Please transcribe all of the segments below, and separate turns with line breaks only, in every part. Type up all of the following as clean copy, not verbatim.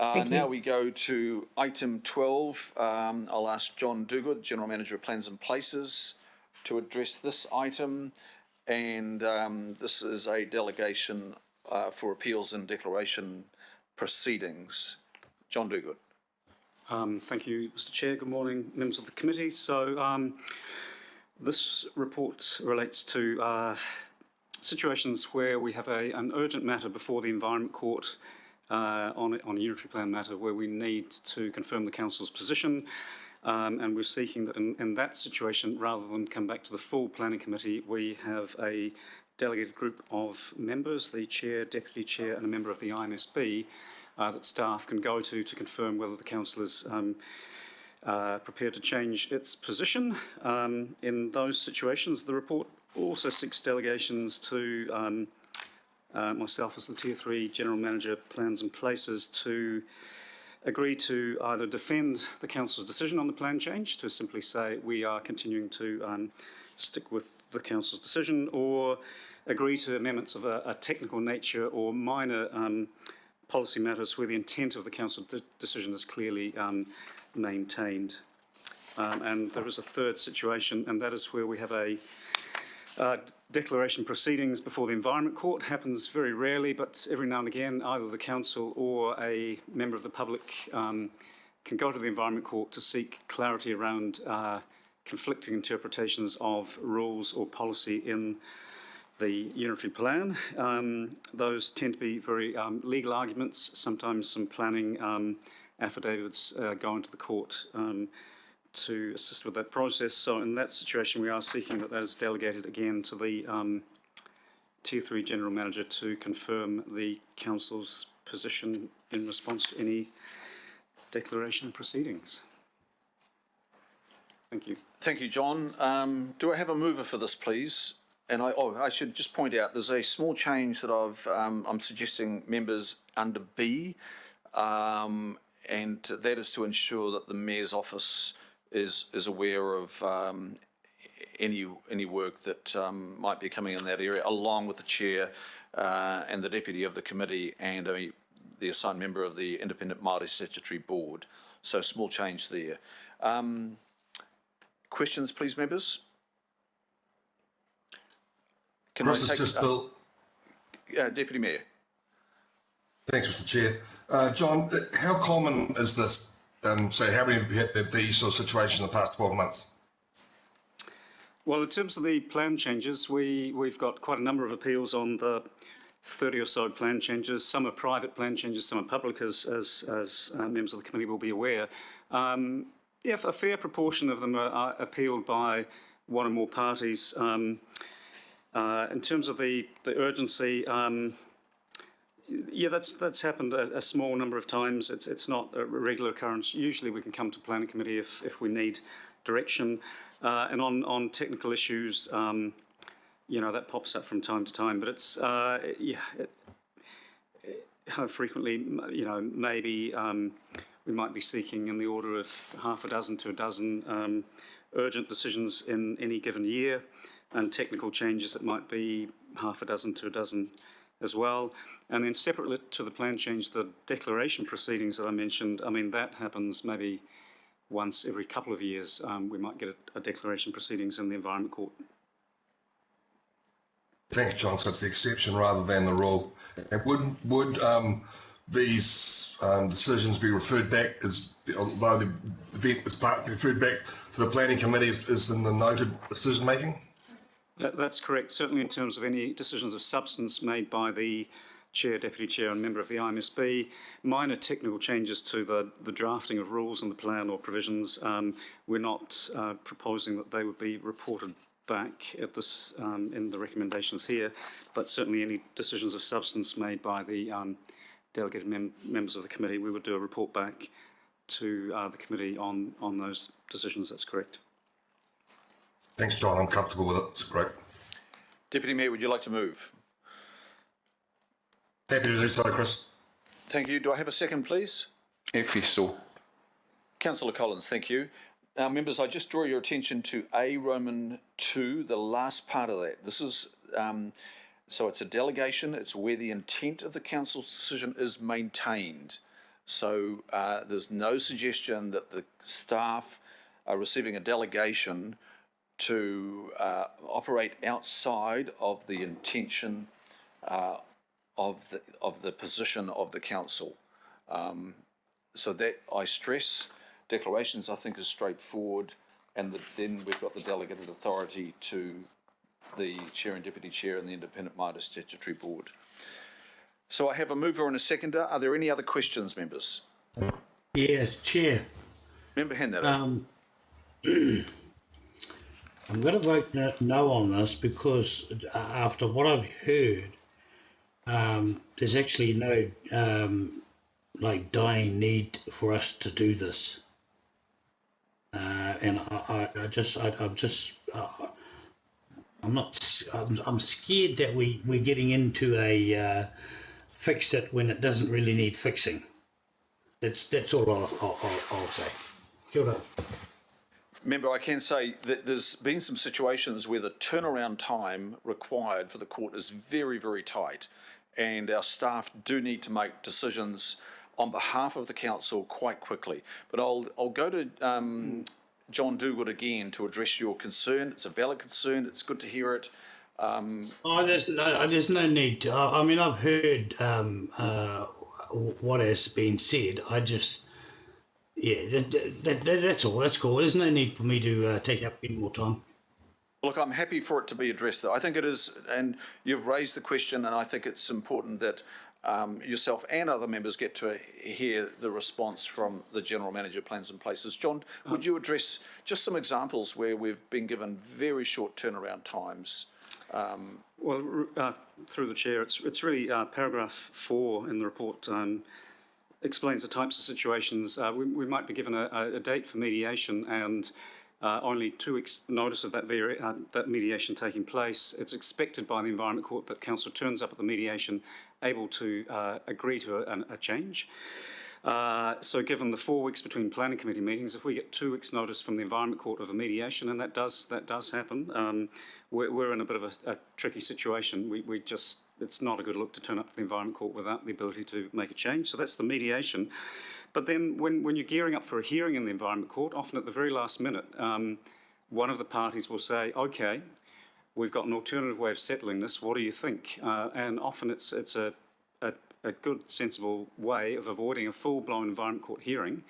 Now we go to item 12. I'll ask John Duguid, General Manager of Plans and Places, to address this item. And this is a delegation for appeals and declaration proceedings. John Duguid.
Thank you, Mr. Chair. Good morning, members of the committee. So this report relates to situations where we have an urgent matter before the Environment Court on a unitary plan matter where we need to confirm the council's position, and we're seeking that in that situation, rather than come back to the full planning committee, we have a delegated group of members, the chair, deputy chair and a member of the IMSB, that staff can go to confirm whether the council is prepared to change its position. In those situations, the report also seeks delegations to myself as the Tier 3 General Manager, Plans and Places, to agree to either defend the council's decision on the plan change, to simply say we are continuing to stick with the council's decision, or agree to amendments of a technical nature or minor policy matters where the intent of the council decision is clearly maintained. And there is a third situation, and that is where we have a declaration proceedings before the Environment Court. Happens very rarely, but every now and again, either the council or a member of the public can go to the Environment Court to seek clarity around conflicting interpretations of rules or policy in the unitary plan. Those tend to be very legal arguments. Sometimes some planning affidavits go into the court to assist with that process. So in that situation, we are seeking that is delegated again to the Tier 3 General Manager to confirm the council's position in response to any declaration proceedings. Thank you.
Thank you, John. Do I have a mover for this, please? And I should just point out there's a small change that I'm suggesting members under B, and that is to ensure that the Mayor's office is aware of any work that might be coming in that area, along with the Chair and the Deputy of the committee and the assigned member of the Independent Māori Statutory Board. So small change there. Questions, please, members? Can
Chris,
I take,
just Bill.
Deputy Mayor.
Thanks, Mr. Chair. John, how common is this? So how many have you had these sort of situations in the past 12 months?
Well, in terms of the plan changes, we've got quite a number of appeals on the 30 or so plan changes. Some are private plan changes, some are public, as members of the committee will be aware. Yeah, a fair proportion of them are appealed by one or more parties. In terms of the urgency, yeah, that's happened a small number of times. It's not a regular occurrence. Usually we can come to planning committee if we need direction. And on technical issues, you know, that pops up from time to time. But it's, how frequently, you know, maybe we might be seeking in the order of half a dozen to a dozen urgent decisions in any given year, and technical changes that might be half a dozen to a dozen as well. And then separately to the plan change, the declaration proceedings that I mentioned, I mean, that happens maybe once every couple of years. We might get a declaration proceedings in the Environment Court.
Thanks, John. So it's the exception rather than the rule. And would these decisions be referred back, although the event was referred back to the planning committee as in the noted decision making?
That's correct. Certainly in terms of any decisions of substance made by the Chair, Deputy Chair and member of the IMSB, minor technical changes to the drafting of rules in the plan or provisions, we're not proposing that they would be reported back at this in the recommendations here, but certainly any decisions of substance made by the delegated members of the committee, we would do a report back to the committee on those decisions. That's correct.
Thanks, John. I'm comfortable with it. It's great.
Deputy Mayor, would you like to move?
Happy to do so, Chris.
Thank you. Do I have a second, please?
If so.
Councillor Collins, thank you. Now, members, I just draw your attention to A Roman 2, the last part of that. This is, so it's a delegation. It's where the intent of the council's decision is maintained. So there's no suggestion that the staff are receiving a delegation to operate outside of the intention of the position of the council. So that, I stress, declarations I think is straightforward, and then we've got the delegated authority to the chair and deputy chair and the Independent Mitre Statutory Board. So I have a mover and a seconder. Are there any other questions, members?
Yes, Chair.
Member Henry.
I'm going to vote no on this because after what I've heard, there's actually no dying need for us to do this. And I'm scared that we're getting into a fix it when it doesn't really need fixing. That's all I'll say. Kia ora.
Member, I can say that there's been some situations where the turnaround time required for the court is very, very tight, and our staff do need to make decisions on behalf of the council quite quickly. But I'll go to John Duguid again to address your concern. It's a valid concern. It's good to hear it.
There's no need to. I mean, I've heard what has been said. That's all. That's cool. There's no need for me to take up any more time.
Look, I'm happy for it to be addressed, though. I think it is, and you've raised the question, and I think it's important that yourself and other members get to hear the response from the General Manager, Plans and Places. John, would you address just some examples where we've been given very short turnaround times?
Through the chair, it's really paragraph 4 in the report explains the types of situations. We might be given a date for mediation and only 2 weeks notice of that mediation taking place. It's expected by the Environment Court that council turns up at the mediation able to agree to a change. So given the 4 weeks between planning committee meetings, if we get 2 weeks notice from the Environment Court of a mediation, and that does happen, we're in a bit of a tricky situation. It's not a good look to turn up to the Environment Court without the ability to make a change. So that's the mediation. But then when you're gearing up for a hearing in the Environment Court, often at the very last minute, one of the parties will say, okay, we've got an alternative way of settling this, what do you think? And often it's a good, sensible way of avoiding a full-blown Environment Court hearing.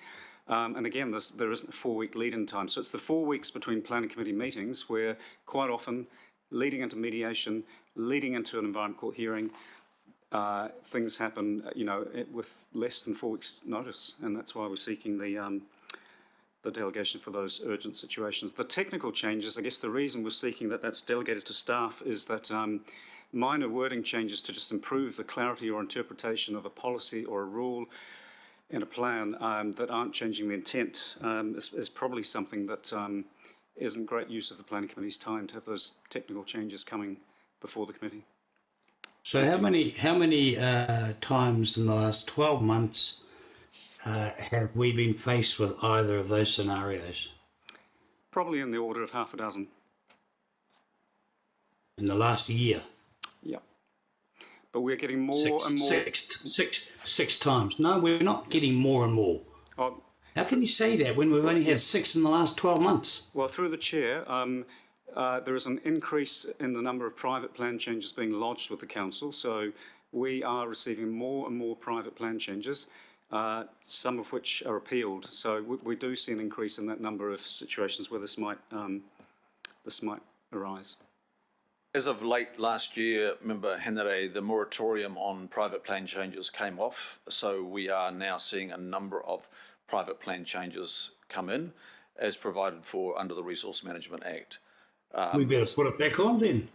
And again, there isn't a 4-week lead-in time. So it's the 4 weeks between planning committee meetings where quite often, leading into mediation, leading into an Environment Court hearing, things happen, with less than 4 weeks' notice, and that's why we're seeking the delegation for those urgent situations. The technical changes, I guess the reason we're seeking that's delegated to staff is that minor wording changes to just improve the clarity or interpretation of a policy or a rule in a plan that aren't changing the intent is probably something that isn't great use of the planning committee's time to have those technical changes coming before the committee.
So how many times in the last 12 months have we been faced with either of those scenarios?
Probably in the order of half a dozen.
In the last year?
Yeah. But we're getting more and more...
Six times. No, we're not getting more and more.
Oh,
how can you say that when we've only had 6 in the last 12 months?
Well, through the chair, there is an increase in the number of private plan changes being lodged with the council. So we are receiving more and more private plan changes, some of which are appealed. So we do see an increase in that number of situations where this might arise.
As of late last year, Member Henry, the moratorium on private plan changes came off, so we are now seeing a number of private plan changes come in, as provided for under the Resource Management Act.
We better put it back on then.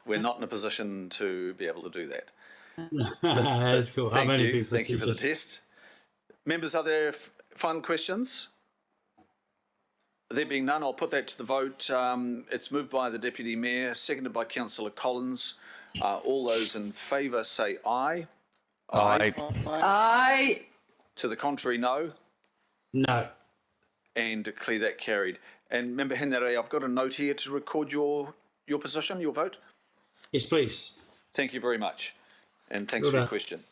We're not in a position to be able to do that.
That's cool.
Thank you for the test. Members, are there final questions? There being none, I'll put that to the vote. It's moved by the Deputy Mayor, seconded by Councillor Collins. All those in favour say aye.
Aye.
Aye.
To the contrary, no.
No.
And declare that carried. And Member Henry, I've got a note here to record your position, your vote.
Yes, please.
Thank you very much. and thanks for your
Good.
question.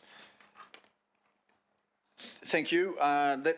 Thank you. That